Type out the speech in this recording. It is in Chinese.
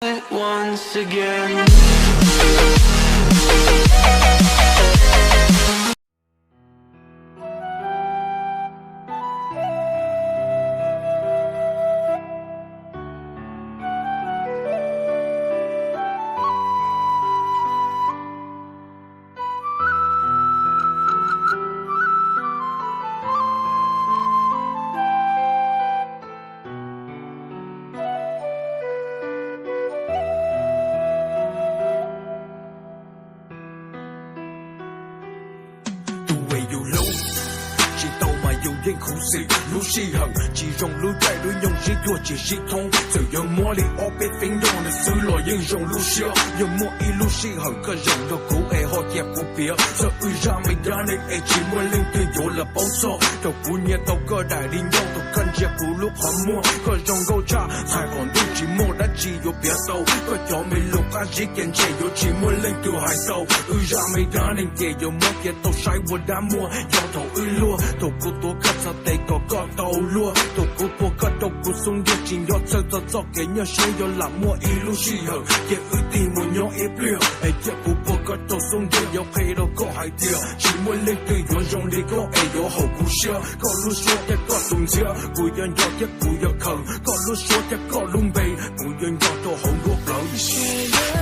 it once again.苦涩如细痕，其中路带路用心多解系统，这样魔力我被分用的思路英雄路线，有魔一路细痕，个人的苦爱好也不变，这遇上每个人爱情我领队有了帮手，都不念到个代领用都看见不如泡沫，个人够差，采访都寂寞的只有别走，个叫没路还是跟前有寂寞领队还走，遇上每个人也有魔也都晒我的魔，摇头雨落都不多看。得个个道路，都不多个都不松有劲要走到早给人先有冷漠一路西后，也一定没有一秒，哎也不多个都松有要配到个海调，寂寞领队有用力个哎有好故事，个路说的个动车，不愿要的不要扣，个路说的个龙背，不愿要到红路表一些。